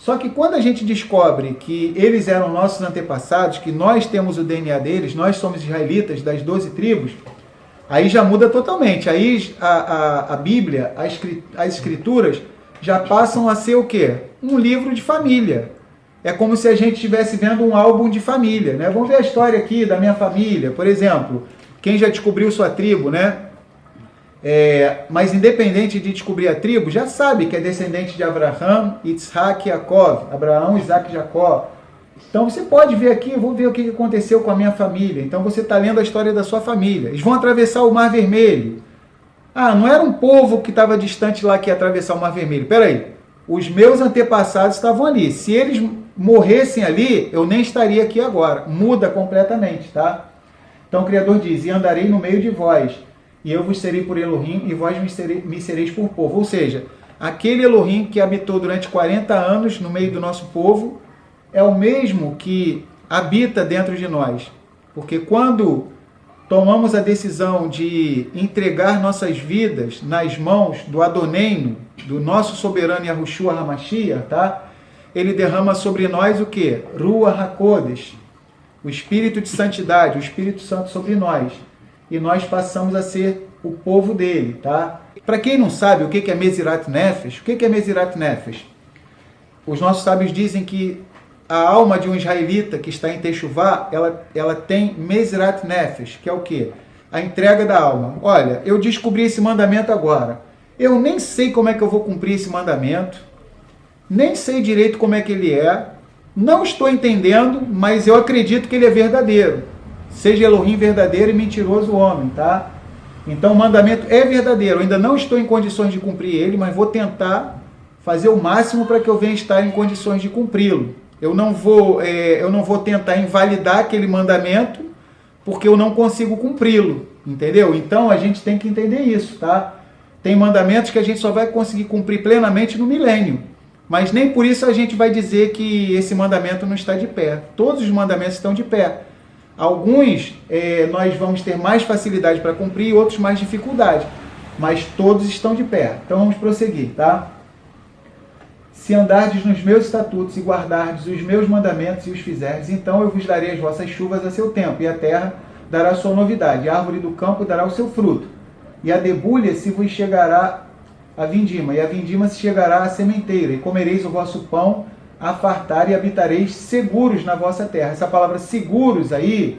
Só que quando a gente descobre que eles eram nossos antepassados, que nós temos o DNA deles, nós somos israelitas das 12 tribos, aí já muda totalmente. Aí a Bíblia, as Escrituras, já passam a ser o quê? Um livro de família. É como se a gente estivesse vendo um álbum de família, né? Vamos ver a história aqui da minha família, por exemplo. Quem já descobriu sua tribo, né? Mas independente de descobrir a tribo, já sabe que é descendente de Abraão, Isaac e Jacó. Abraão, Isaac e Jacó. Então você pode ver aqui, vou ver o que aconteceu com a minha família. Então você está lendo a história da sua família. Eles vão atravessar o Mar Vermelho. Ah, não era um povo que estava distante lá que ia atravessar o Mar Vermelho. Peraí, os meus antepassados estavam ali. Se eles morressem ali, eu nem estaria aqui agora. Muda completamente, tá? Então o Criador diz, e andarei no meio de vós, e eu vos serei por Elohim, e vós me sereis por povo. Ou seja, aquele Elohim que habitou durante 40 anos no meio do nosso povo, é o mesmo que habita dentro de nós. Porque quando tomamos a decisão de entregar nossas vidas nas mãos do Adoneino, do nosso soberano Yahushua HaMashiach, tá? Ele derrama sobre nós o quê? Ruach HaKodesh, o Espírito de Santidade, o Espírito Santo sobre nós. E nós passamos a ser o povo dele, tá? Para quem não sabe o que é Mezirat Nefesh, o que é Mezirat Nefesh? Os nossos sábios dizem que a alma de um israelita que está em Techuvá, ela tem Mezirat Nefesh, que é o quê? A entrega da alma. Olha, eu descobri esse mandamento agora. Eu nem sei como é que eu vou cumprir esse mandamento, nem sei direito como é que ele é, não estou entendendo, mas eu acredito que ele é verdadeiro. Seja Elohim verdadeiro e mentiroso homem, tá? Então o mandamento é verdadeiro, eu ainda não estou em condições de cumprir ele, mas vou tentar fazer o máximo para que eu venha estar em condições de cumpri-lo. Eu não vou tentar invalidar aquele mandamento, porque eu não consigo cumpri-lo, entendeu? Então a gente tem que entender isso, tá? Tem mandamentos que a gente só vai conseguir cumprir plenamente no milênio, mas nem por isso a gente vai dizer que esse mandamento não está de pé. Todos os mandamentos estão de pé. Alguns nós vamos ter mais facilidade para cumprir, outros mais dificuldade, mas todos estão de pé. Então vamos prosseguir, tá? Se andardes nos meus estatutos e guardardes os meus mandamentos e os fizerdes, então eu vos darei as vossas chuvas a seu tempo, e a terra dará a sua novidade, a árvore do campo dará o seu fruto, e a debulha se vos chegará a vindima, e a vindima se chegará à sementeira, e comereis o vosso pão a fartar, e habitareis seguros na vossa terra. Essa palavra seguros aí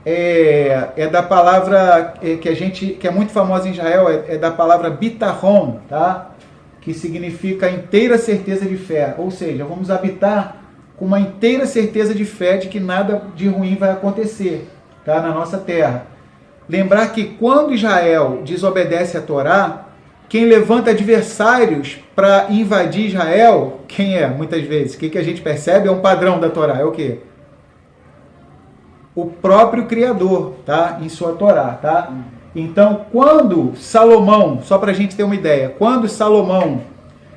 é da palavra que é muito famosa em Israel, é da palavra bitachon, tá? Que significa inteira certeza de fé, ou seja, vamos habitar com uma inteira certeza de fé de que nada de ruim vai acontecer, tá, na nossa terra. Lembrar que quando Israel desobedece a Torá, quem levanta adversários para invadir Israel, quem é? Muitas vezes, o que a gente percebe é um padrão da Torá, é o quê? O próprio Criador, tá, em sua Torá, tá? Então, quando Salomão, só para a gente ter uma ideia, quando Salomão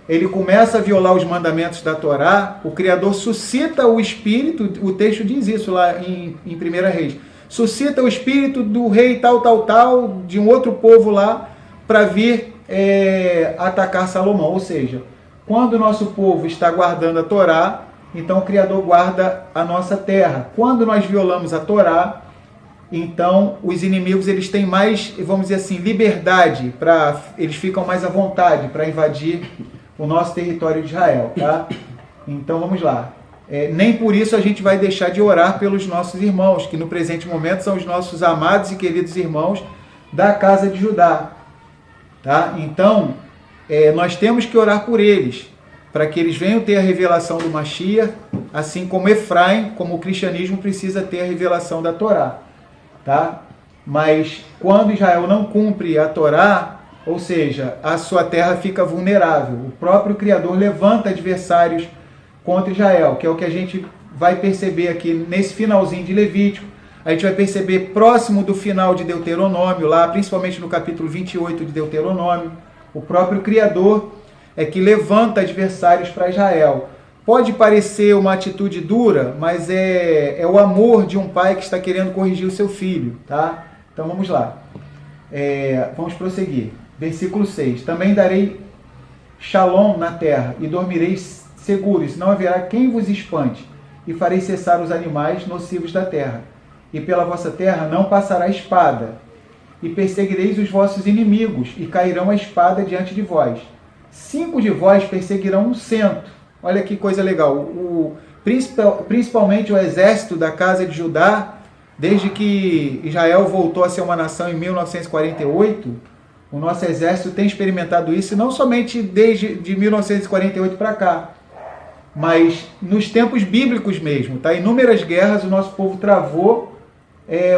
ele começa a violar os mandamentos da Torá, o Criador suscita o espírito, o texto diz isso lá em 1 Reis, suscita o espírito do rei tal, de um outro povo lá, para vir atacar Salomão. Ou seja, quando o nosso povo está guardando a Torá, então o Criador guarda a nossa terra. Quando nós violamos a Torá, então os inimigos eles têm mais, vamos dizer assim, liberdade, eles ficam mais à vontade para invadir o nosso território de Israel, tá? Então vamos lá. Nem por isso a gente vai deixar de orar pelos nossos irmãos, que no presente momento são os nossos amados e queridos irmãos da casa de Judá, tá? Então nós temos que orar por eles, para que eles venham ter a revelação do Mashiach, assim como Efraim, como o cristianismo precisa ter a revelação da Torá. Tá? Mas quando Israel não cumpre a Torá, ou seja, a sua terra fica vulnerável. O próprio Criador levanta adversários contra Israel, que é o que a gente vai perceber aqui nesse finalzinho de Levítico. A gente vai perceber próximo do final de Deuteronômio, lá, principalmente no capítulo 28 de Deuteronômio, o próprio Criador é que levanta adversários para Israel. Pode parecer uma atitude dura, mas é o amor de um pai que está querendo corrigir o seu filho, tá? Então vamos lá. Vamos prosseguir. Versículo 6. Também darei shalom na terra e dormireis seguros, não haverá quem vos espante, e farei cessar os animais nocivos da terra. E pela vossa terra não passará espada, e perseguireis os vossos inimigos, e cairão a espada diante de vós. 5 de vós perseguirão 100. Olha que coisa legal. Principalmente o exército da casa de Judá, desde que Israel voltou a ser uma nação em 1948, o nosso exército tem experimentado isso, não somente desde de 1948 para cá, mas nos tempos bíblicos mesmo. Tá? Inúmeras guerras o nosso povo travou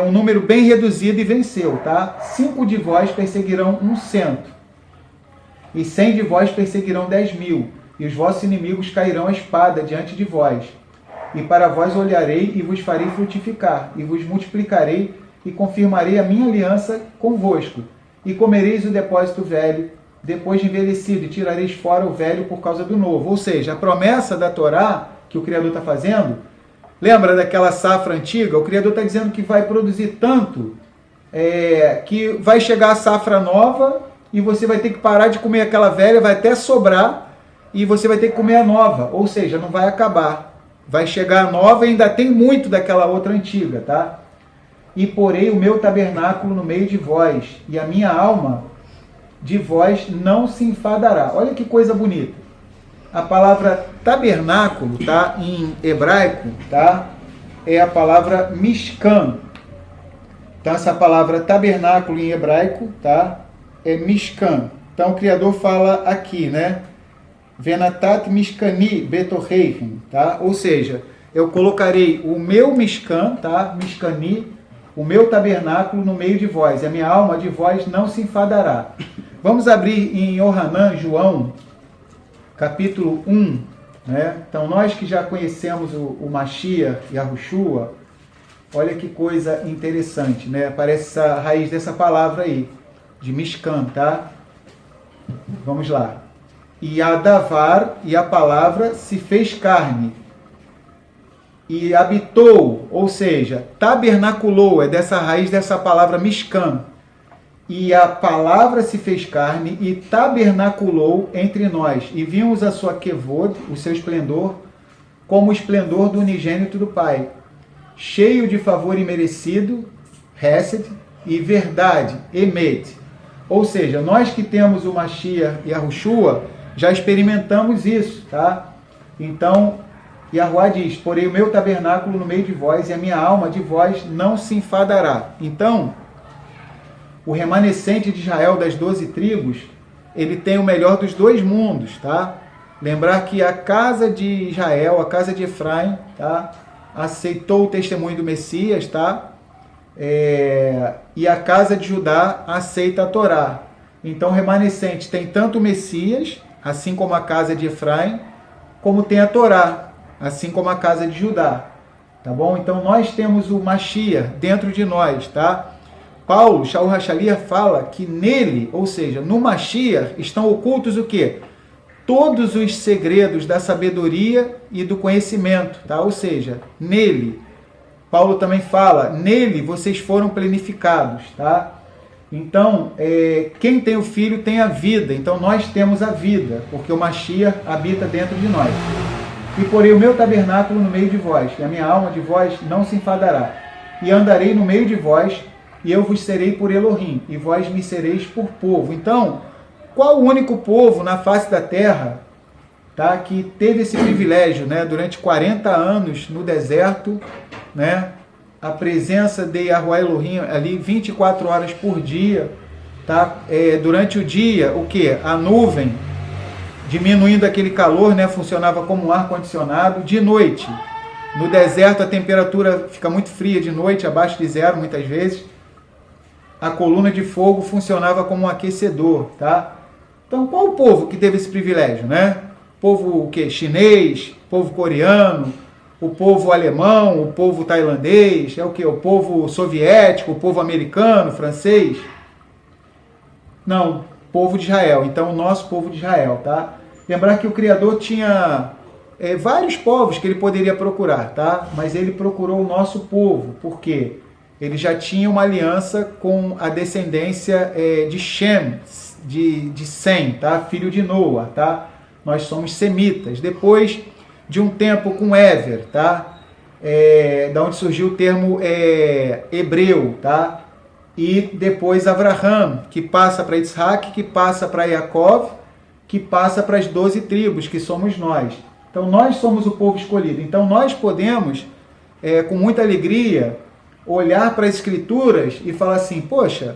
um número bem reduzido e venceu. Tá? 5 de vós perseguirão 100, e 100 de vós perseguirão 10.000, e os vossos inimigos cairão a espada diante de vós. E para vós olharei e vos farei frutificar, e vos multiplicarei, e confirmarei a minha aliança convosco. E comereis o depósito velho, depois de envelhecido, e tirareis fora o velho por causa do novo. Ou seja, a promessa da Torá, que o Criador está fazendo, lembra daquela safra antiga? O Criador está dizendo que vai produzir tanto, que vai chegar a safra nova, e você vai ter que parar de comer aquela velha, vai até sobrar, e você vai ter que comer a nova. Ou seja, não vai acabar. Vai chegar a nova e ainda tem muito daquela outra antiga, tá? E porei o meu tabernáculo no meio de vós, e a minha alma de vós não se enfadará. Olha que coisa bonita. A palavra tabernáculo, tá? Em hebraico, tá? É a palavra mishkan. Então essa palavra tabernáculo em hebraico, tá? É mishkan. Então o Criador fala aqui, né? Venatat mishkani betorreichen, tá? Ou seja, eu colocarei o meu mishkan, tá? Mishkani, o meu tabernáculo no meio de vós, e a minha alma de vós não se enfadará. Vamos abrir em Yohanan, João, capítulo 1, né? Então nós que já conhecemos o Mashiach e a Yahushua, olha que coisa interessante, né? Aparece essa raiz dessa palavra aí, de mishkan, tá? Vamos lá. E a davar, e a palavra, se fez carne, e habitou, ou seja, tabernaculou, é dessa raiz dessa palavra mishkan. E a palavra se fez carne e tabernaculou entre nós, e vimos a sua kevod, o seu esplendor, como o esplendor do unigênito do Pai, cheio de favor imerecido, hesed, e verdade, emet. Ou seja, nós que temos o Mashiach e a Yahushua, já experimentamos isso, tá? Então, Yahuwá diz, porém o meu tabernáculo no meio de vós, e a minha alma de vós não se enfadará. Então, o remanescente de Israel das 12 tribos, ele tem o melhor dos dois mundos, tá? Lembrar que a casa de Israel, a casa de Efraim, tá? Aceitou o testemunho do Messias, tá? E a casa de Judá aceita a Torá. Então o remanescente tem tanto o Messias, assim como a casa de Efraim, como tem a Torá, assim como a casa de Judá. Tá bom? Então nós temos o Mashiach dentro de nós, tá? Paulo, Shaul Hachalia, fala que nele, ou seja, no Mashiach, estão ocultos o quê? Todos os segredos da sabedoria e do conhecimento, tá? Ou seja, nele. Paulo também fala, nele vocês foram plenificados, tá? Então, quem tem o Filho tem a vida. Então, nós temos a vida, porque o Mashiach habita dentro de nós. E porei o meu tabernáculo no meio de vós, e a minha alma de vós não se enfadará. E andarei no meio de vós, e eu vos serei por Elohim, e vós me sereis por povo. Então, qual o único povo na face da terra, tá, que teve esse privilégio, né, durante 40 anos no deserto, né, a presença de Yahuwá Elohim ali 24 horas por dia, tá? Durante o dia, o que? A nuvem, diminuindo aquele calor, né, funcionava como um ar-condicionado. De noite, no deserto a temperatura fica muito fria de noite, abaixo de zero muitas vezes. A coluna de fogo funcionava como um aquecedor, tá? Então, qual o povo que teve esse privilégio, né? Povo o quê? Chinês, povo coreano, o povo alemão, o povo tailandês, o que? O povo soviético, o povo americano, francês? Não, povo de Israel. Então, o nosso povo de Israel, tá? Lembrar que o Criador tinha vários povos que ele poderia procurar, tá? Mas ele procurou o nosso povo. Por quê? Ele já tinha uma aliança com a descendência de Shem, de Sem, tá? Filho de Noa, tá? nós somos semitas. Depois de um tempo com Éver, tá? Da onde surgiu o termo hebreu, tá? E depois Abraham, que passa para Isaac, que passa para Jacó, que passa para as 12 tribos, que somos nós. Então nós somos o povo escolhido. Então nós podemos, com muita alegria, olhar para as Escrituras e falar assim, poxa,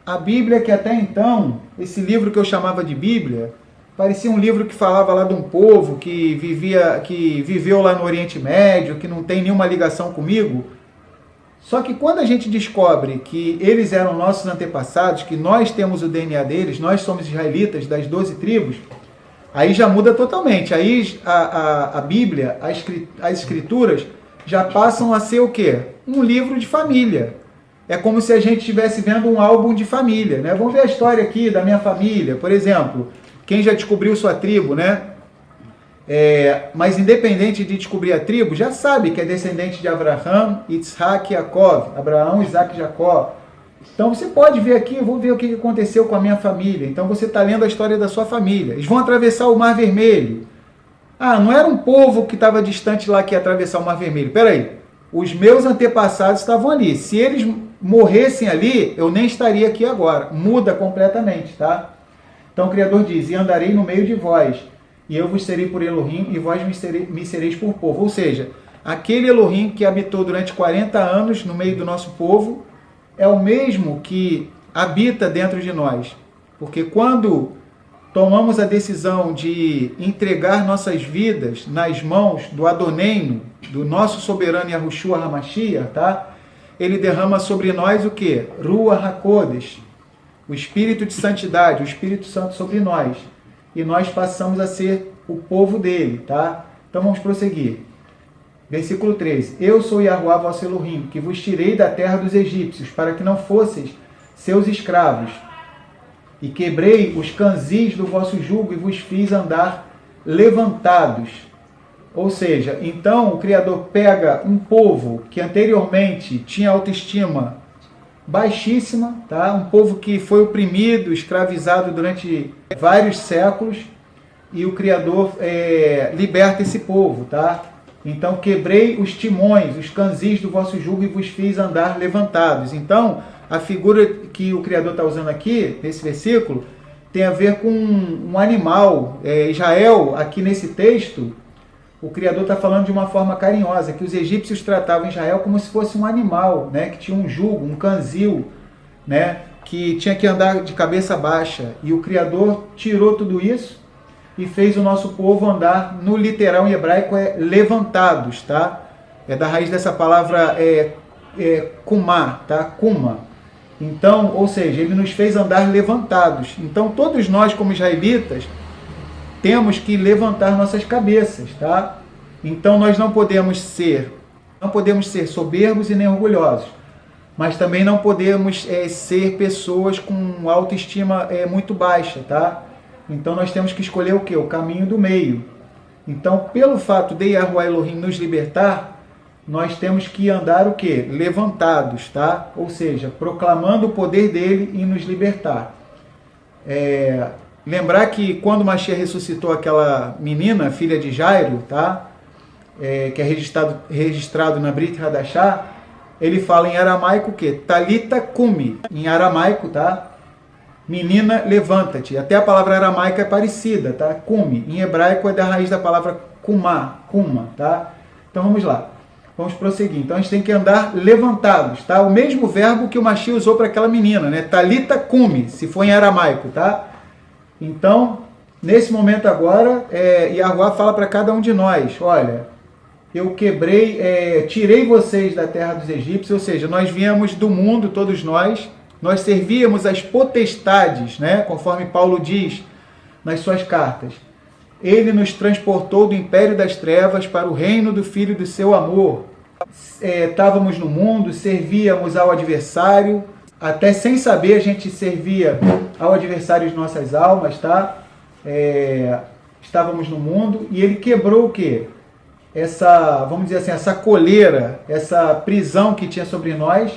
a Bíblia que até então, esse livro que eu chamava de Bíblia, parecia um livro que falava lá de um povo que viveu lá no Oriente Médio, que não tem nenhuma ligação comigo. Só que quando a gente descobre que eles eram nossos antepassados, que nós temos o DNA deles, nós somos israelitas das 12 tribos, aí já muda totalmente. Aí a Bíblia, as Escrituras, já passam a ser o quê? Um livro de família. É como se a gente estivesse vendo um álbum de família, né? Vamos ver a história aqui da minha família, por exemplo. Quem já descobriu sua tribo, né? Mas independente de descobrir a tribo, já sabe que é descendente de Abraham, Isaac e Jacó. Abraão, Isaac e Jacó. Então você pode ver aqui, eu vou ver o que aconteceu com a minha família. Então você está lendo a história da sua família. Eles vão atravessar o Mar Vermelho. Ah, não era um povo que estava distante lá que ia atravessar o Mar Vermelho. Peraí, os meus antepassados estavam ali. Se eles morressem ali, eu nem estaria aqui agora. Muda completamente, tá? Então o Criador diz, e andarei no meio de vós, e eu vos serei por Elohim, e vós me sereis por povo. Ou seja, aquele Elohim que habitou durante 40 anos no meio do nosso povo, é o mesmo que habita dentro de nós. Porque quando tomamos a decisão de entregar nossas vidas nas mãos do Adoneino, do nosso soberano Yahushua HaMashiach, tá? Ele derrama sobre nós o quê? Ruach HaKodesh, o Espírito de Santidade, o Espírito Santo sobre nós. E nós passamos a ser o povo dele, tá? Então vamos prosseguir. Versículo 13. Eu sou Yahuwah vosso Elohim, que vos tirei da terra dos egípcios, para que não fosseis seus escravos. E quebrei os canzis do vosso jugo e vos fiz andar levantados. Ou seja, então o Criador pega um povo que anteriormente tinha autoestima baixíssima, tá? Um povo que foi oprimido, escravizado durante vários séculos, e o Criador liberta esse povo, tá? Então quebrei os timões, os canzis do vosso jugo e vos fiz andar levantados. Então a figura que o Criador está usando aqui, nesse versículo, tem a ver com um animal. Israel, aqui nesse texto, o Criador está falando de uma forma carinhosa, que os egípcios tratavam Israel como se fosse um animal, né, que tinha um jugo, um canzil, né, que tinha que andar de cabeça baixa. E o Criador tirou tudo isso e fez o nosso povo andar, no literal em hebraico levantados, tá? É da raiz dessa palavra kumá, tá? Kuma. Então, ou seja, ele nos fez andar levantados. Então todos nós como israelitas temos que levantar nossas cabeças, tá? Então nós não podemos ser soberbos e nem orgulhosos, mas também não podemos ser pessoas com autoestima muito baixa, tá? Então nós temos que escolher o quê? O caminho do meio. Então, pelo fato de Yahuwah Elohim nos libertar, nós temos que andar o quê? Levantados, tá? Ou seja, proclamando o poder dele em nos libertar. Lembrar que quando Mashiach ressuscitou aquela menina, filha de Jairo, tá? Que é registrado na Brit Hadashah, ele fala em aramaico o quê? Talita kumi. Em aramaico, tá? Menina, levanta-te. Até a palavra aramaica é parecida, tá? Kumi. Em hebraico é da raiz da palavra kuma, tá? Então vamos lá. Vamos prosseguir. Então a gente tem que andar levantados, tá? O mesmo verbo que o Mashiach usou para aquela menina, né? Talita kumi, se for em aramaico, tá? Então, nesse momento agora, Yahuwah fala para cada um de nós, olha, eu tirei vocês da terra dos egípcios, ou seja, nós viemos do mundo, todos nós servíamos as potestades, né? Conforme Paulo diz nas suas cartas. Ele nos transportou do império das trevas para o reino do Filho do seu amor. Estávamos no mundo, servíamos ao adversário, até sem saber a gente servia ao adversário de nossas almas, tá? Estávamos no mundo e ele quebrou o quê? Vamos dizer assim, essa coleira, essa prisão que tinha sobre nós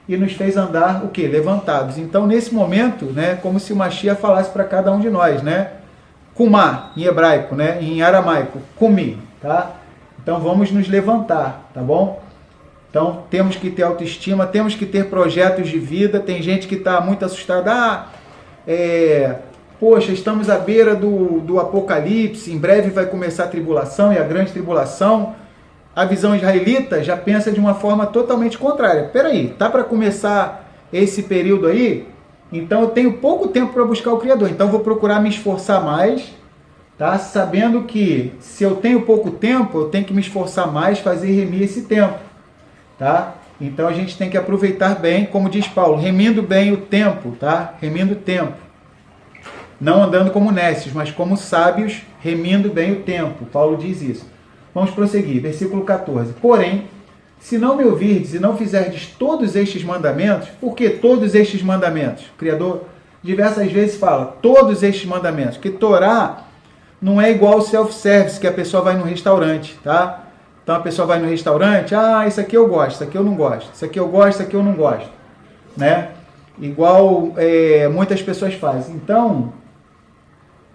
e nos fez andar o quê? Levantados. Então, nesse momento, né, como se o Mashiach falasse para cada um de nós, né? Kumá, em hebraico, né? Em aramaico, kumi, tá? Então vamos nos levantar, tá bom? Então temos que ter autoestima, temos que ter projetos de vida. Tem gente que está muito assustada. Poxa, estamos à beira do apocalipse, em breve vai começar a tribulação e a grande tribulação. A visão israelita já pensa de uma forma totalmente contrária. Peraí, tá para começar esse período aí? Então eu tenho pouco tempo para buscar o Criador, então eu vou procurar me esforçar mais, tá? Sabendo que se eu tenho pouco tempo, eu tenho que me esforçar mais, fazer remir esse tempo, tá? Então a gente tem que aproveitar bem, como diz Paulo, remindo bem o tempo, tá? Remindo o tempo. Não andando como nécios, mas como sábios, remindo bem o tempo. Paulo diz isso. Vamos prosseguir, versículo 14. Porém, se não me ouvirdes e não fizerdes todos estes mandamentos, por que todos estes mandamentos? O Criador diversas vezes fala, todos estes mandamentos, que Torá não é igual ao self-service, que a pessoa vai no restaurante, tá? Então a pessoa vai no restaurante, isso aqui eu gosto, isso aqui eu não gosto, isso aqui eu gosto, isso aqui eu não gosto, né? Igual muitas pessoas fazem. Então,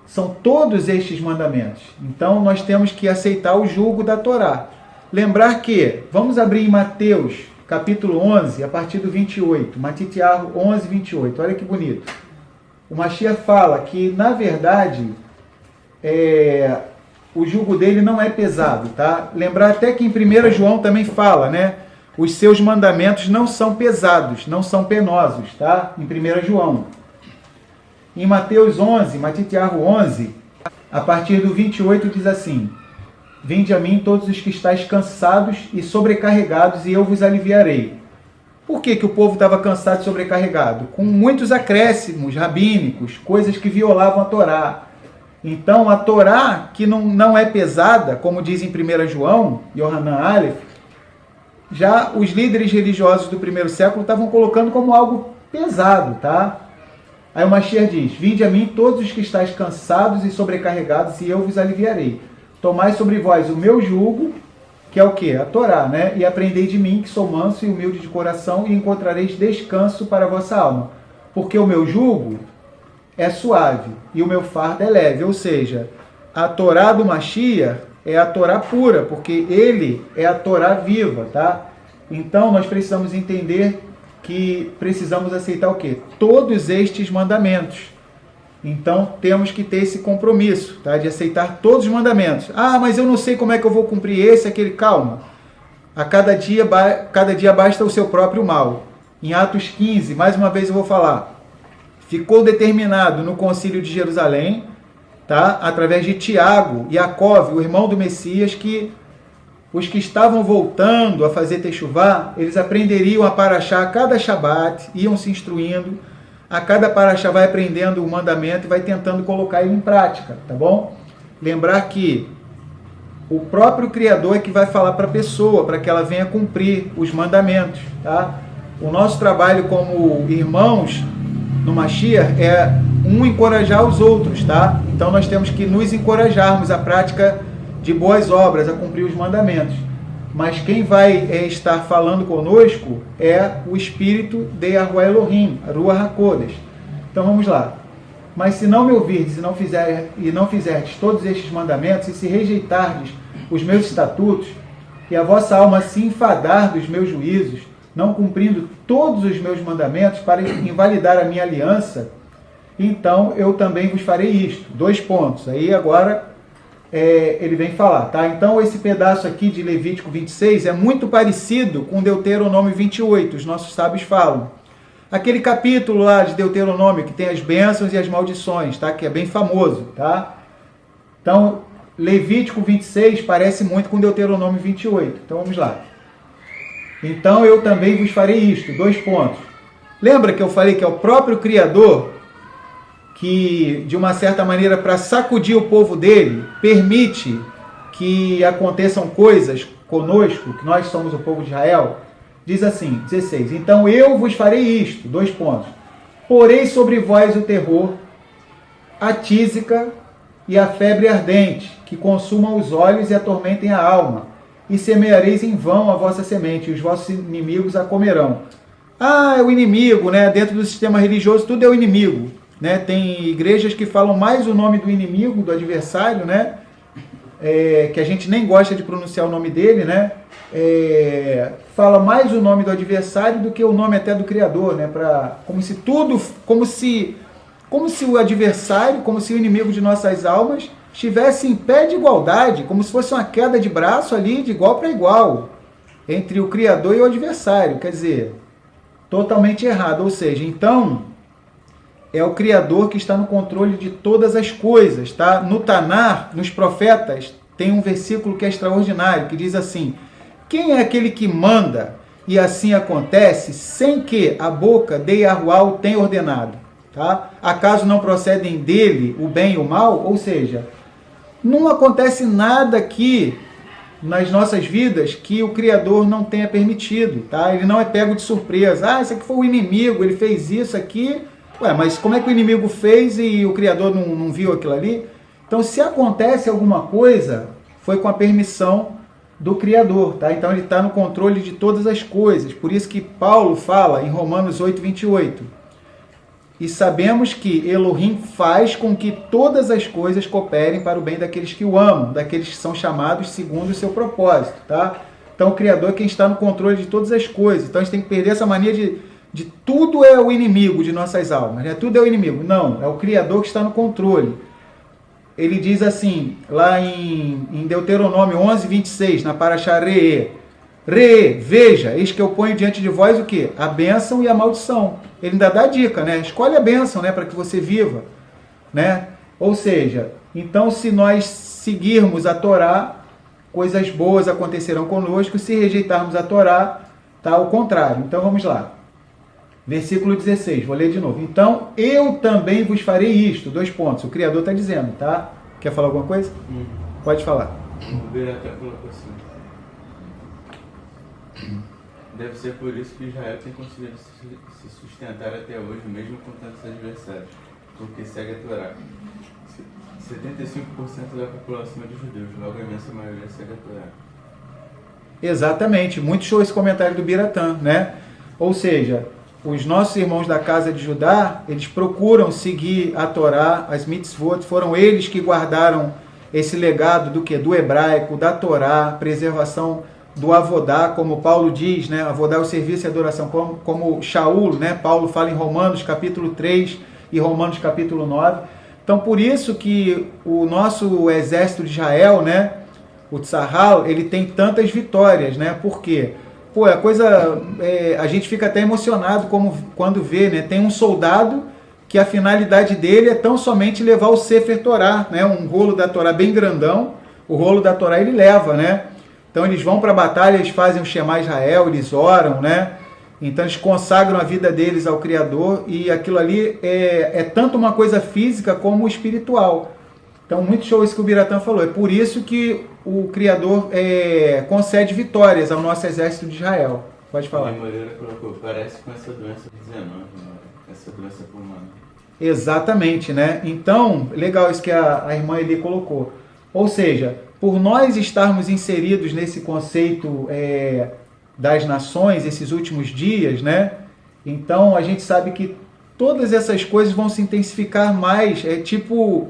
são todos estes mandamentos. Então nós temos que aceitar o jugo da Torá. Lembrar que, vamos abrir em Mateus, capítulo 11, a partir do 28. Matitiahu 11, 28. Olha que bonito. O Mashiach fala que, na verdade, o jugo dele não é pesado, tá? Lembrar até que em 1 João também fala, né? Os seus mandamentos não são pesados, não são penosos, tá? Em 1 João. Em Mateus 11, Matitiahu 11, a partir do 28 diz assim: Vinde a mim todos os que estáis cansados e sobrecarregados, e eu vos aliviarei. Por que o povo estava cansado e sobrecarregado? Com muitos acréscimos rabínicos, coisas que violavam a Torá. Então, a Torá, que não é pesada, como diz em 1 João, Yohanan Aleph, já os líderes religiosos do primeiro século estavam colocando como algo pesado, tá? Aí o Mashiach diz, vinde a mim todos os que estáis cansados e sobrecarregados, e eu vos aliviarei. Tomai sobre vós o meu jugo, que é o quê? A Torá, né? E aprendei de mim, que sou manso e humilde de coração, e encontrareis descanso para a vossa alma. Porque o meu jugo é suave e o meu fardo é leve. Ou seja, a Torá do Mashiach é a Torá pura, porque ele é a Torá viva, tá? Então nós precisamos entender que precisamos aceitar o quê? Todos estes mandamentos. Então, temos que ter esse compromisso, tá? De aceitar todos os mandamentos. Mas eu não sei como é que eu vou cumprir esse, aquele. Calma. A cada dia basta o seu próprio mal. Em Atos 15, mais uma vez eu vou falar. Ficou determinado no Concílio de Jerusalém, tá? Através de Tiago e Jacó, o irmão do Messias, que os que estavam voltando a fazer techuvá, eles aprenderiam a paraxá a cada Shabat, iam se instruindo. A cada paraxá vai aprendendo o mandamento e vai tentando colocar ele em prática, tá bom? Lembrar que o próprio Criador é que vai falar para a pessoa, para que ela venha cumprir os mandamentos, tá? O nosso trabalho como irmãos no Mashiach é encorajar os outros, tá? Então nós temos que nos encorajarmos à prática de boas obras, a cumprir os mandamentos. Mas quem vai estar falando conosco é o Espírito de Yahuwah Elohim, Ruach HaKodesh. Então vamos lá. Mas se não me ouvirdes e não fizerdes todos estes mandamentos, e se rejeitardes os meus estatutos, e a vossa alma se enfadar dos meus juízos, não cumprindo todos os meus mandamentos para invalidar a minha aliança, então eu também vos farei isto. 2 pontos. Aí agora ele vem falar, tá? Então esse pedaço aqui de Levítico 26 é muito parecido com Deuteronômio 28, os nossos sábios falam. Aquele capítulo lá de Deuteronômio que tem as bênçãos e as maldições, tá? Que é bem famoso, tá? Então, Levítico 26 parece muito com Deuteronômio 28. Então vamos lá. Então eu também vos farei isto, 2 pontos. Lembra que eu falei que é o próprio Criador que, de uma certa maneira, para sacudir o povo dele, permite que aconteçam coisas conosco, que nós somos o povo de Israel? Diz assim, 16, então eu vos farei isto, 2 pontos. Porei sobre vós o terror, a tísica e a febre ardente, que consumam os olhos e atormentem a alma, e semeareis em vão a vossa semente, e os vossos inimigos a comerão. É o inimigo, né? Dentro do sistema religioso tudo é o inimigo. né? Tem igrejas que falam mais o nome do inimigo, do adversário, né? Que a gente nem gosta de pronunciar o nome dele, né? Fala mais o nome do adversário do que o nome até do Criador, né? Como se o adversário, como se o inimigo de nossas almas estivesse em pé de igualdade, como se fosse uma queda de braço ali de igual para igual entre o Criador e o adversário. Quer dizer, totalmente errado. Ou seja, então é o Criador que está no controle de todas as coisas, tá? No Tanar, nos profetas, tem um versículo que é extraordinário, que diz assim: quem é aquele que manda e assim acontece, sem que a boca de Yahuwah o tenha ordenado? Tá? Acaso não procedem dele o bem e o mal? Ou seja, não acontece nada aqui nas nossas vidas que o Criador não tenha permitido. Tá? Ele não é pego de surpresa. Esse aqui foi o inimigo, ele fez isso aqui. Ué, mas como é que o inimigo fez e o Criador não viu aquilo ali? Então, se acontece alguma coisa, foi com a permissão do Criador, tá? Então, ele está no controle de todas as coisas. Por isso que Paulo fala em Romanos 8, 28. E sabemos que Elohim faz com que todas as coisas cooperem para o bem daqueles que o amam, daqueles que são chamados segundo o seu propósito, tá? Então, o Criador é quem está no controle de todas as coisas. Então, a gente tem que perder essa mania de tudo é o inimigo de nossas almas, né? Tudo é o inimigo. Não, é o Criador que está no controle. Ele diz assim, lá em Deuteronômio 11, 26, na Parashá Re'e. Re'e, veja, eis que eu ponho diante de vós o quê? A bênção e a maldição. Ele ainda dá a dica, né? Escolhe a bênção, né? Para que você viva, né? Ou seja, então se nós seguirmos a Torá, coisas boas acontecerão conosco. Se rejeitarmos a Torá, tá ao contrário. Então vamos lá. Versículo 16, vou ler de novo. Então, eu também vos farei isto. 2 pontos. O Criador está dizendo, tá? Quer falar alguma coisa? Pode falar. O Beratá colocou assim. Deve ser por isso que Israel tem conseguido se sustentar até hoje, mesmo com tantos adversários, porque segue a Torá. 75% da população é de judeus, logo a imensa maioria segue a Torá. Exatamente. Muito show esse comentário do Biratã, né? Ou seja, os nossos irmãos da casa de Judá, eles procuram seguir a Torá, as mitzvot, foram eles que guardaram esse legado do quê? Do hebraico, da Torá, preservação do avodá, como Paulo diz, né? Avodá é o serviço e adoração, como Shaul, né? Paulo fala em Romanos capítulo 3 e Romanos capítulo 9. Então, por isso que o nosso exército de Israel, né? O Tzahal, ele tem tantas vitórias, né? Por quê? Pô, a gente fica até emocionado quando vê, né? Tem um soldado que a finalidade dele é tão somente levar o Sefer Torá, né? Um rolo da Torá bem grandão, o rolo da Torá ele leva, né? Então eles vão para a batalha, eles fazem o Shema Israel, eles oram, né? Então eles consagram a vida deles ao Criador e aquilo ali é tanto uma coisa física como espiritual. Então muito show isso que o Biratã falou, é por isso que o Criador concede vitórias ao nosso exército de Israel. Pode falar. A Moreira colocou, parece com essa doença 19, né? Essa doença pulmonar. Exatamente, né? Então, legal isso que a irmã Eli colocou. Ou seja, por nós estarmos inseridos nesse conceito das nações, esses últimos dias, né? Então, a gente sabe que todas essas coisas vão se intensificar mais. É tipo,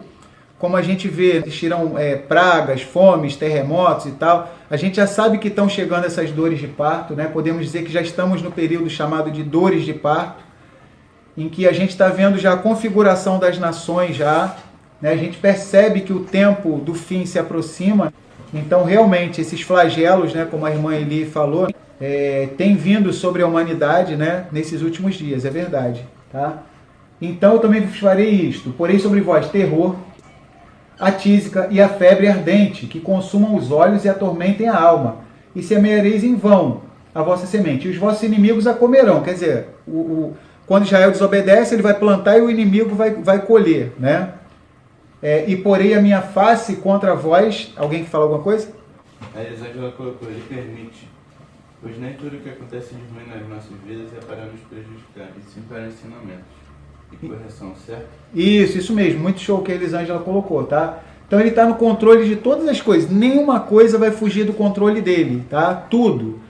como a gente vê, existirão pragas, fomes, terremotos e tal. A gente já sabe que estão chegando essas dores de parto, né? Podemos dizer que já estamos no período chamado de dores de parto, em que a gente está vendo já a configuração das nações já, né? A gente percebe que o tempo do fim se aproxima. Então, realmente, esses flagelos, né, como a irmã Eli falou, têm vindo sobre a humanidade, né, nesses últimos dias, é verdade. Tá? Então, eu também vos farei isto, porém sobre vós terror, a tísica e a febre ardente, que consumam os olhos e atormentem a alma, e semeareis em vão a vossa semente, e os vossos inimigos a comerão. Quer dizer, quando Israel desobedece, ele vai plantar e o inimigo vai colher, né? E porei a minha face contra vós. Alguém que fala alguma coisa? A Elisângela colocou, ele permite, pois nem tudo que acontece de ruim nas nossas vidas é para nos prejudicar, e sim para ensinamentos e correção, certo? Isso mesmo, muito show que a Elisângela colocou, tá? Então ele está no controle de todas as coisas, nenhuma coisa vai fugir do controle dele, tá? Tudo,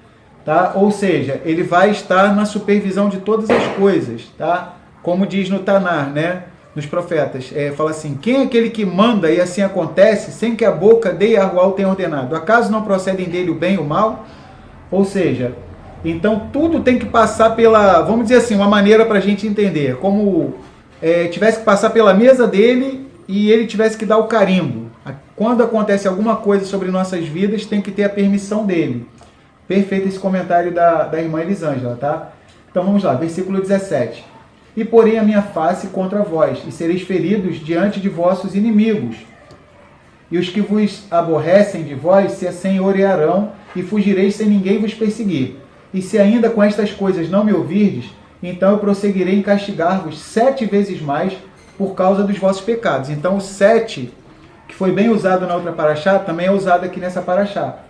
tá? Ou seja, ele vai estar na supervisão de todas as coisas, tá? Como diz no Tanar, né? nos profetas. Fala assim, quem é aquele que manda e assim acontece, sem que a boca dê a qual tenha ordenado? Acaso não procedem dele o bem e o mal? Ou seja, então tudo tem que passar pela, vamos dizer assim, uma maneira para a gente entender, como tivesse que passar pela mesa dele e ele tivesse que dar o carimbo. Quando acontece alguma coisa sobre nossas vidas, tem que ter a permissão dele. Perfeito esse comentário da irmã Elisângela, tá? Então vamos lá, versículo 17. E porém a minha face contra vós, e sereis feridos diante de vossos inimigos. E os que vos aborrecem de vós se assenhorearão, e fugireis sem ninguém vos perseguir. E se ainda com estas coisas não me ouvirdes, então eu prosseguirei em castigar-vos 7 vezes mais por causa dos vossos pecados. Então o 7, que foi bem usado na outra paraxá, também é usado aqui nessa paraxá.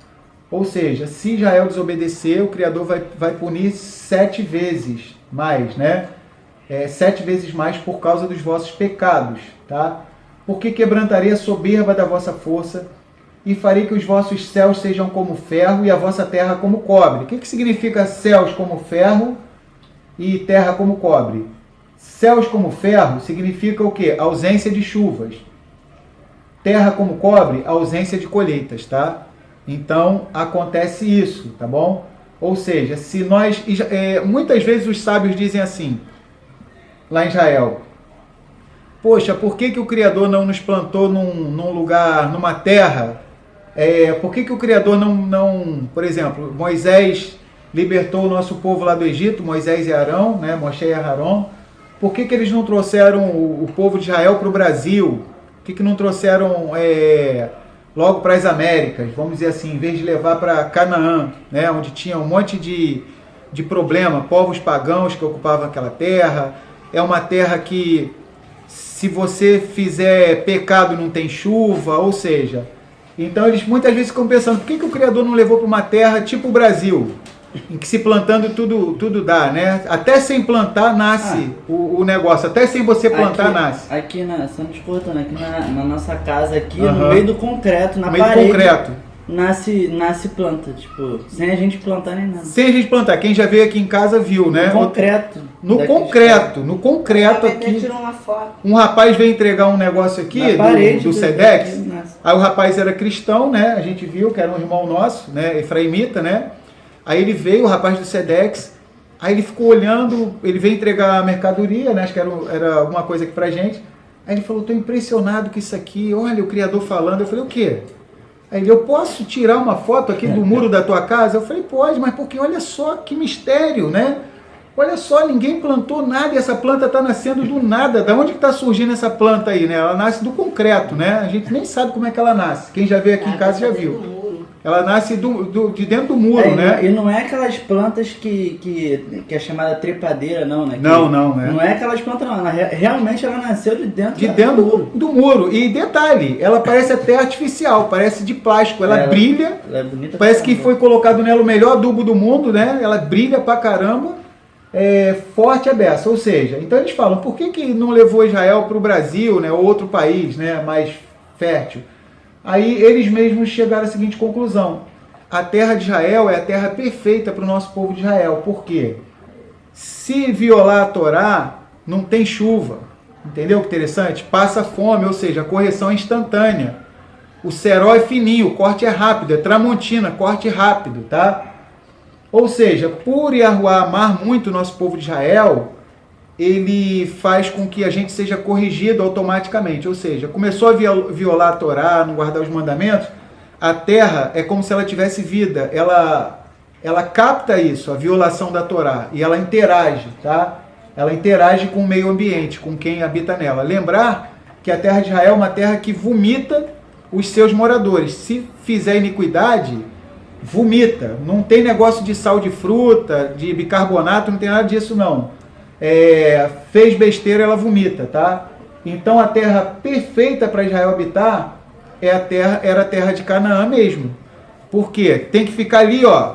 Ou seja, se Israel desobedecer, o Criador vai punir 7 vezes mais, né? 7 vezes mais por causa dos vossos pecados, tá? Porque quebrantarei a soberba da vossa força e farei que os vossos céus sejam como ferro e a vossa terra como cobre. O que significa céus como ferro e terra como cobre? Céus como ferro significa o quê? Ausência de chuvas. Terra como cobre, ausência de colheitas, tá? Então, acontece isso, tá bom? Ou seja, se nós... muitas vezes os sábios dizem assim, lá em Israel, poxa, por que o Criador não nos plantou num lugar, numa terra? Por que o Criador não... Por exemplo, Moisés libertou o nosso povo lá do Egito, Moisés e Arão, né? Moshe e Aharon. Por que eles não trouxeram o povo de Israel para o Brasil? Por que não trouxeram logo para as Américas? Vamos dizer assim, em vez de levar para Canaã, né? Onde tinha um monte de problema, povos pagãos que ocupavam aquela terra. É uma terra que, se você fizer pecado, não tem chuva, ou seja... Então eles muitas vezes ficam pensando, por que o Criador não levou para uma terra tipo o Brasil, em que se plantando tudo dá, né? Até sem plantar nasce o negócio, até sem você plantar aqui, nasce. Aqui só nos cortando, aqui na nossa casa, aqui no meio do concreto, na parede, concreto. Nasce planta, tipo, sem a gente plantar nem nada. Sem a gente plantar, quem já veio aqui em casa viu, né? No concreto aqui. Um rapaz veio entregar um negócio aqui do Sedex. Aí o rapaz era cristão, né? A gente viu que era um irmão nosso, né? Efraimita, né? Aí ele veio, o rapaz do Sedex, aí ele ficou olhando, ele veio entregar a mercadoria, né? Acho que era alguma coisa aqui pra gente. Aí ele falou, tô impressionado com isso aqui, olha o Criador falando. Eu falei, o quê? Aí ele, eu posso tirar uma foto aqui do muro da tua casa? Eu falei, pode, mas porque olha só que mistério, né? Olha só, ninguém plantou nada e essa planta está nascendo do nada. Da onde que está surgindo essa planta aí, né? Ela nasce do concreto, né? A gente nem sabe como é que ela nasce. Quem já veio aqui em casa já viu. Ela nasce de dentro do muro, né? E não é aquelas plantas que é chamada trepadeira, não, né? Não. Não é aquelas plantas, não. Realmente ela nasceu de dentro do muro. E detalhe, ela parece até artificial, parece de plástico. Ela brilha, ela é bonita, parece que foi colocado nela o melhor adubo do mundo, né? Ela brilha pra caramba, forte a beça. Ou seja, então eles falam, por que não levou Israel para o Brasil, né? Ou outro país, né? Mais fértil? Aí eles mesmos chegaram à seguinte conclusão: a terra de Israel é a terra perfeita para o nosso povo de Israel. Por quê? Se violar a Torá, não tem chuva. Entendeu que interessante? Passa fome, ou seja, a correção é instantânea. O cerol é fininho, o corte é rápido, é tramontina, corte rápido, tá? Ou seja, por Yahuwá amar muito o nosso povo de Israel, ele faz com que a gente seja corrigido automaticamente. Ou seja, começou a violar a Torá, não guardar os mandamentos, a terra é como se ela tivesse vida. Ela capta isso, a violação da Torá, e ela interage, tá? Ela interage com o meio ambiente, com quem habita nela. Lembrar que a terra de Israel é uma terra que vomita os seus moradores. Se fizer iniquidade, vomita. Não tem negócio de sal de fruta, de bicarbonato, não tem nada disso não. Fez besteira, ela vomita, tá? Então a terra perfeita para Israel habitar era a terra de Canaã mesmo. Por quê? Tem que ficar ali, ó,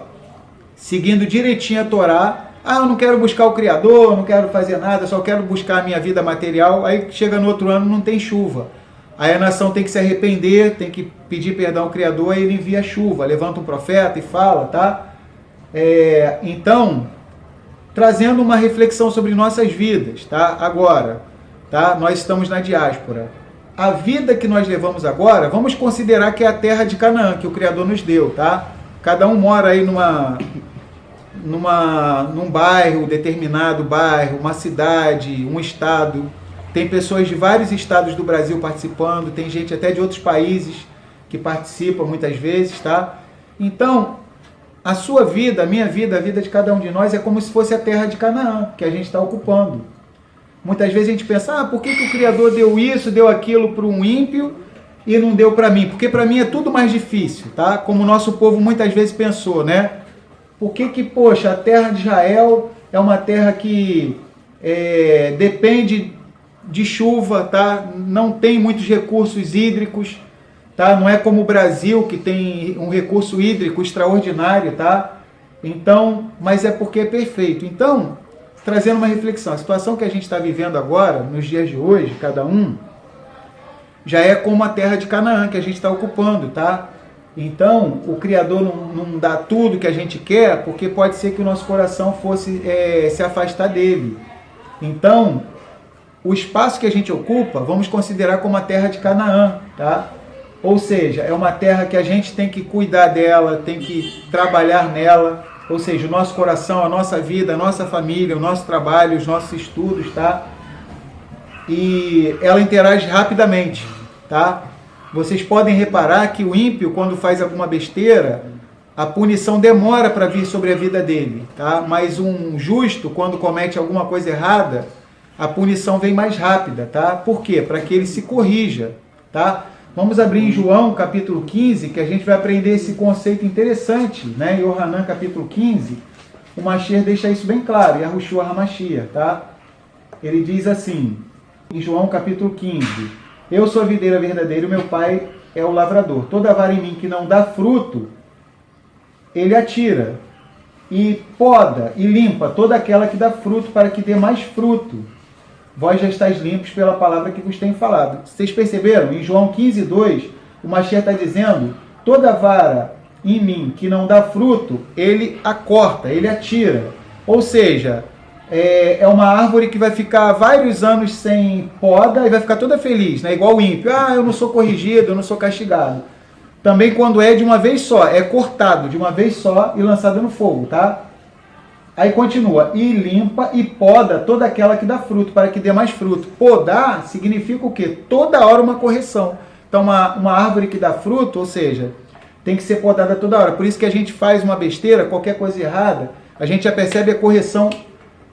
seguindo direitinho a Torá. Eu não quero buscar o Criador, não quero fazer nada, só quero buscar a minha vida material. Aí chega no outro ano, não tem chuva. Aí a nação tem que se arrepender, tem que pedir perdão ao Criador, aí ele envia chuva, levanta um profeta e fala, tá? Então, trazendo uma reflexão sobre nossas vidas, tá? Agora, tá? Nós estamos na diáspora. A vida que nós levamos agora, vamos considerar que é a terra de Canaã, que o Criador nos deu, tá? Cada um mora aí num bairro, determinado bairro, uma cidade, um estado. Tem pessoas de vários estados do Brasil participando, tem gente até de outros países que participa muitas vezes, tá? Então, a sua vida, a minha vida, a vida de cada um de nós é como se fosse a terra de Canaã, que a gente está ocupando. Muitas vezes a gente pensa, por que o Criador deu isso, deu aquilo para um ímpio e não deu para mim? Porque para mim é tudo mais difícil, tá? Como o nosso povo muitas vezes pensou, né? Por que, poxa, a terra de Israel é uma terra que depende de chuva, tá? Não tem muitos recursos hídricos, tá? Não é como o Brasil, que tem um recurso hídrico extraordinário, tá? Então, mas é porque é perfeito. Então, trazendo uma reflexão, a situação que a gente está vivendo agora, nos dias de hoje, cada um, já é como a terra de Canaã que a gente está ocupando, tá? Então, o Criador não dá tudo que a gente quer, porque pode ser que o nosso coração fosse se afastar dele. Então, o espaço que a gente ocupa, vamos considerar como a terra de Canaã, tá? Ou seja, é uma terra que a gente tem que cuidar dela, tem que trabalhar nela, ou seja, o nosso coração, a nossa vida, a nossa família, o nosso trabalho, os nossos estudos, tá? E ela interage rapidamente, tá? Vocês podem reparar que o ímpio, quando faz alguma besteira, a punição demora para vir sobre a vida dele, tá? Mas um justo, quando comete alguma coisa errada, a punição vem mais rápida, tá? Por quê? Para que ele se corrija, tá? Vamos abrir em João, capítulo 15, que a gente vai aprender esse conceito interessante, né? Em Yohanan, capítulo 15, o Mashiach deixa isso bem claro, Yahushua HaMashiach, tá? Ele diz assim, em João, capítulo 15, eu sou a videira verdadeira e o meu pai é o lavrador. Toda vara em mim que não dá fruto, ele atira, e poda e limpa toda aquela que dá fruto, para que dê mais fruto. Vós já estáis limpos pela palavra que vos tenho falado. Vocês perceberam? Em João 15:2, o Mashiach está dizendo, toda vara em mim que não dá fruto, ele a corta, ele a tira. Ou seja, é uma árvore que vai ficar vários anos sem poda e vai ficar toda feliz, né? Igual o ímpio. Eu não sou corrigido, eu não sou castigado. Também quando é de uma vez só, é cortado de uma vez só e lançado no fogo, tá? Aí continua, e limpa e poda toda aquela que dá fruto, para que dê mais fruto. Podar significa o quê? Toda hora uma correção. Então uma árvore que dá fruto, ou seja, tem que ser podada toda hora. Por isso que a gente faz uma besteira, qualquer coisa errada, a gente já percebe a correção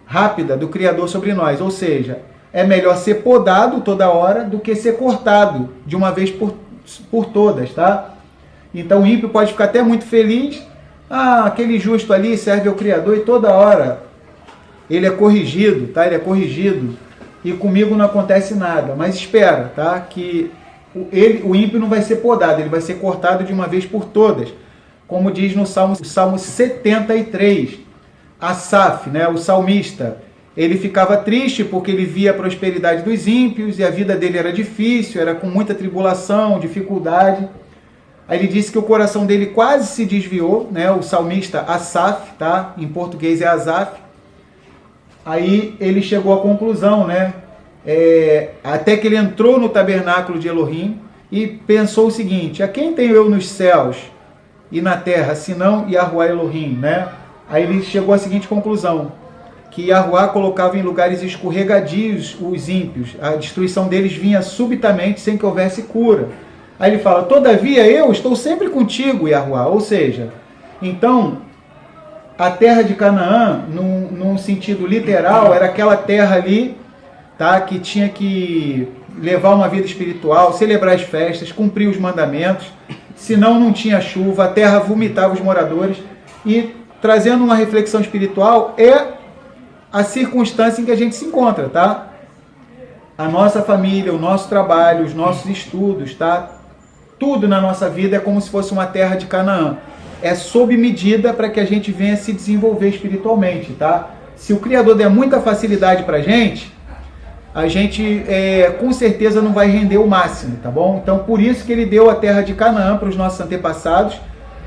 rápida do Criador sobre nós. Ou seja, é melhor ser podado toda hora do que ser cortado de uma vez por todas, tá? Então o ímpio pode ficar até muito feliz, aquele justo ali serve ao Criador e toda hora ele é corrigido, tá? Ele é corrigido e comigo não acontece nada. Mas espera, tá? Que o ímpio não vai ser podado, ele vai ser cortado de uma vez por todas. Como diz no Salmo 73, Asaf, né? O salmista, ele ficava triste porque ele via a prosperidade dos ímpios e a vida dele era difícil, era com muita tribulação, dificuldade. Aí ele disse que o coração dele quase se desviou, né? O salmista Asaf, tá? Em português é Asaf. Aí ele chegou à conclusão, né? Até que ele entrou no tabernáculo de Elohim e pensou o seguinte, a quem tenho eu nos céus e na terra, senão Yahuwah Elohim, né? Aí ele chegou à seguinte conclusão, que Yahuwah colocava em lugares escorregadios os ímpios, a destruição deles vinha subitamente sem que houvesse cura. Aí ele fala, todavia eu estou sempre contigo, Yahuwah. Ou seja, então, a terra de Canaã, num sentido literal, era aquela terra ali, tá, que tinha que levar uma vida espiritual, celebrar as festas, cumprir os mandamentos, senão não tinha chuva, a terra vomitava os moradores. E trazendo uma reflexão espiritual, é a circunstância em que a gente se encontra, tá? A nossa família, o nosso trabalho, os nossos estudos, tá? Tudo na nossa vida é como se fosse uma terra de Canaã. É sob medida para que a gente venha se desenvolver espiritualmente, tá? Se o Criador der muita facilidade para a gente com certeza não vai render o máximo, tá bom? Então, por isso que ele deu a terra de Canaã para os nossos antepassados.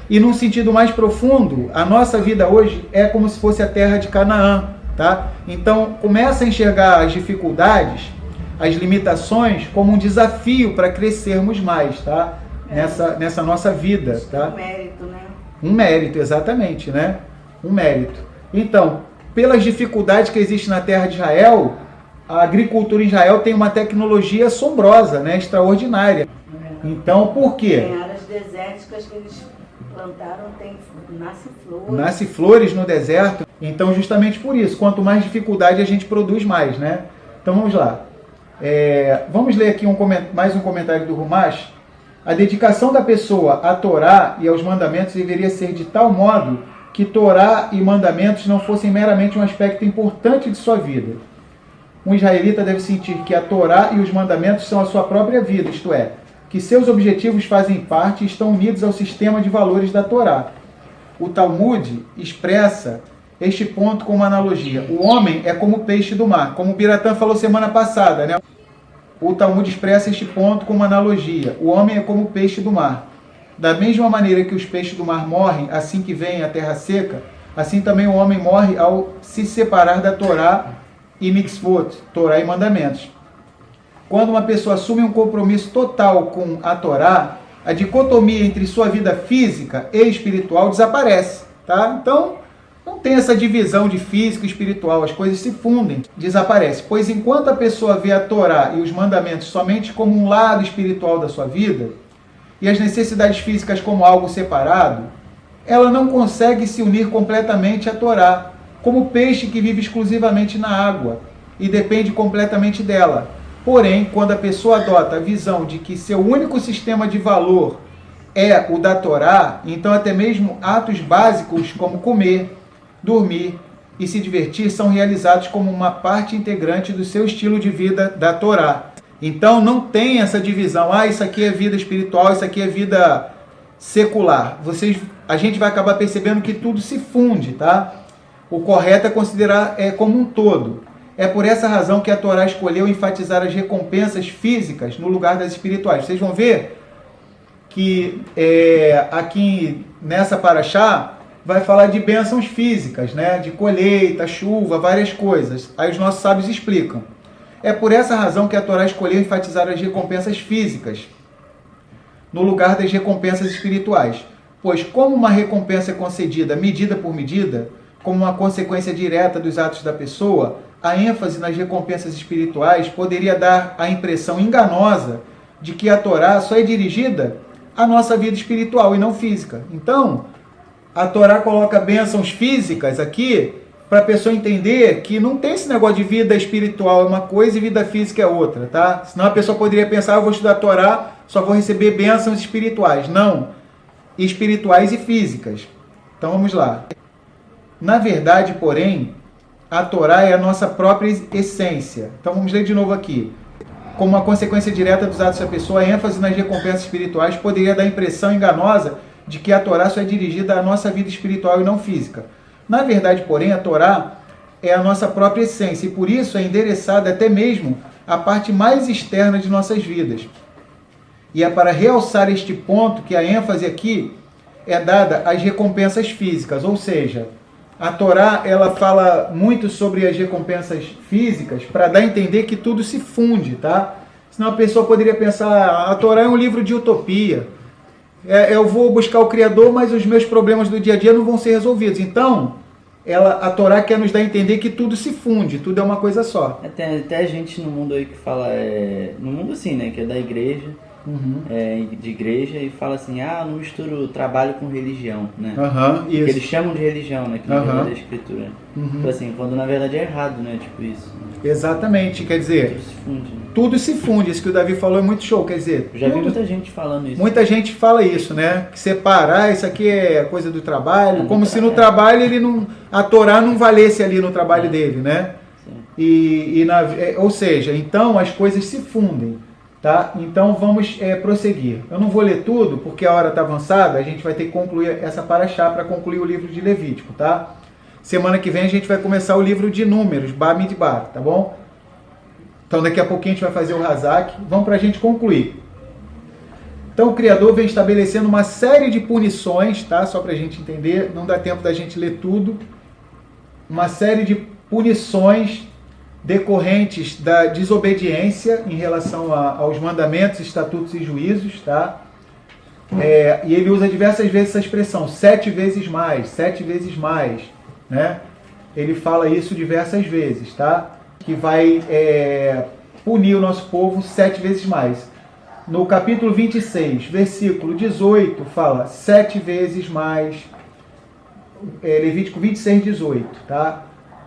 E num sentido mais profundo, a nossa vida hoje é como se fosse a terra de Canaã, tá? Então, começa a enxergar as dificuldades as limitações como um desafio para crescermos mais, tá? Nessa nossa vida, tá? Um mérito, né? Um mérito, exatamente, né? Um mérito. Então, pelas dificuldades que existem na terra de Israel, a agricultura em Israel tem uma tecnologia assombrosa, né? Extraordinária. Então, por quê? Tem áreas desérticas que eles plantaram, nasce flores. Nasce flores no deserto. Então, justamente por isso, quanto mais dificuldade a gente produz mais, né? Então, vamos lá. Vamos ler aqui mais um comentário do Rumash. A dedicação da pessoa à Torá e aos mandamentos deveria ser de tal modo que Torá e mandamentos não fossem meramente um aspecto importante de sua vida. Um israelita deve sentir que a Torá e os mandamentos são a sua própria vida, isto é, que seus objetivos fazem parte e estão unidos ao sistema de valores da Torá. O Talmud expressa este ponto com uma analogia. O homem é como o peixe do mar, como o Biratã falou semana passada, né? O Talmud expressa este ponto com uma analogia. O homem é como o peixe do mar. Da mesma maneira que os peixes do mar morrem assim que vêm à terra seca, assim também o homem morre ao se separar da Torá e mitzvot, Torá e mandamentos. Quando uma pessoa assume um compromisso total com a Torá, a dicotomia entre sua vida física e espiritual desaparece, tá? Então, não tem essa divisão de físico e espiritual, as coisas se fundem, desaparece. Pois enquanto a pessoa vê a Torá e os mandamentos somente como um lado espiritual da sua vida, e as necessidades físicas como algo separado, ela não consegue se unir completamente à Torá, como o peixe que vive exclusivamente na água e depende completamente dela. Porém, quando a pessoa adota a visão de que seu único sistema de valor é o da Torá, então até mesmo atos básicos como comer, dormir e se divertir são realizados como uma parte integrante do seu estilo de vida da Torá. Então não tem essa divisão, isso aqui é vida espiritual, isso aqui é vida secular. A gente vai acabar percebendo que tudo se funde, tá? O correto é considerar como um todo. É por essa razão que a Torá escolheu enfatizar as recompensas físicas no lugar das espirituais. Vocês vão ver que aqui nessa paraxá vai falar de bênçãos físicas, né? De colheita, chuva, várias coisas. Aí os nossos sábios explicam. É por essa razão que a Torá escolheu enfatizar as recompensas físicas no lugar das recompensas espirituais. Pois como uma recompensa é concedida medida por medida, como uma consequência direta dos atos da pessoa, a ênfase nas recompensas espirituais poderia dar a impressão enganosa de que a Torá só é dirigida à nossa vida espiritual e não física. Então, a Torá coloca bênçãos físicas aqui para a pessoa entender que não tem esse negócio de vida espiritual é uma coisa e vida física é outra, tá? Senão a pessoa poderia pensar, eu vou estudar a Torá, só vou receber bênçãos espirituais. Não, espirituais e físicas. Então vamos lá. Na verdade, porém, a Torá é a nossa própria essência. Então vamos ler de novo aqui. Como uma consequência direta dos atos da pessoa, a ênfase nas recompensas espirituais poderia dar a impressão enganosa de que a Torá só é dirigida à nossa vida espiritual e não física. Na verdade, porém, a Torá é a nossa própria essência e por isso é endereçada até mesmo à parte mais externa de nossas vidas. E é para realçar este ponto que a ênfase aqui é dada às recompensas físicas, ou seja, a Torá ela fala muito sobre as recompensas físicas para dar a entender que tudo se funde, tá? Senão a pessoa poderia pensar, a Torá é um livro de utopia, eu vou buscar o Criador, mas os meus problemas do dia a dia não vão ser resolvidos. Então, a Torá quer nos dar a entender que tudo se funde, tudo é uma coisa só. Tem até gente no mundo aí que fala, no mundo assim, né, que é da igreja, de igreja, e fala assim, não misturo trabalho com religião, né? Isso. Que eles chamam de religião, né, que na verdade é a escritura. Tipo assim, quando na verdade é errado, né, tipo isso. Exatamente, quer dizer, tudo se funde, né? Tudo se funde, isso que o Davi falou é muito show, quer dizer... Eu já vi muita gente falando isso. Muita gente fala isso, né? Que separar, isso aqui é coisa do trabalho, como se no trabalho a Torá não valesse ali no trabalho dele, né? Sim. Ou seja, então as coisas se fundem, tá? Então vamos prosseguir. Eu não vou ler tudo, porque a hora está avançada, a gente vai ter que concluir essa paraxá para concluir o livro de Levítico, tá? Semana que vem a gente vai começar o livro de Números, Bamidbar, tá bom? Então daqui a pouquinho a gente vai fazer o Hazak. Vamos para a gente concluir. Então o Criador vem estabelecendo uma série de punições, tá? Só para a gente entender, não dá tempo da gente ler tudo. Uma série de punições decorrentes da desobediência em relação aos mandamentos, estatutos e juízos, tá? E ele usa diversas vezes essa expressão, 7 vezes mais, 7 vezes mais, né? Ele fala isso diversas vezes, tá? Que vai punir o nosso povo 7 vezes mais. No capítulo 26, versículo 18, fala 7 vezes mais. Levítico 26, 18, tá?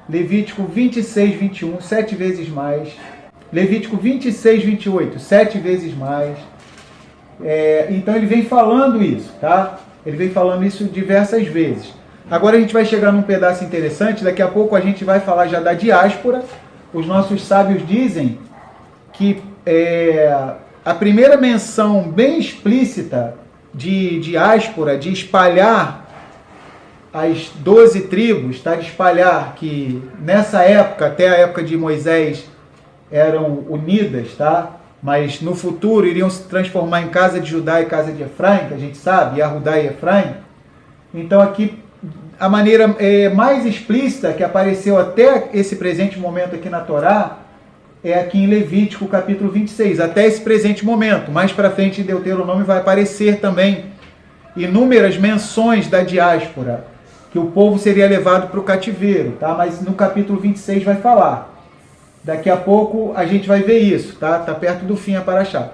Levítico 26, 21, 7 vezes mais. Levítico 26, 28, 7 vezes mais. Então ele vem falando isso, tá? Ele vem falando isso diversas vezes. Agora a gente vai chegar num pedaço interessante, daqui a pouco a gente vai falar já da diáspora. Os nossos sábios dizem que a primeira menção bem explícita de diáspora, de espalhar as 12 tribos, tá? De espalhar que nessa época, até a época de Moisés, eram unidas, tá? Mas no futuro iriam se transformar em casa de Judá e casa de Efraim, que a gente sabe, Yahudá e Efraim. Então aqui, a maneira mais explícita que apareceu até esse presente momento aqui na Torá, é aqui em Levítico, capítulo 26, até esse presente momento. Mais para frente em Deuteronômio vai aparecer também inúmeras menções da diáspora, que o povo seria levado para o cativeiro, tá? Mas no capítulo 26 vai falar. Daqui a pouco a gente vai ver isso, tá? Tá perto do fim a paraxá.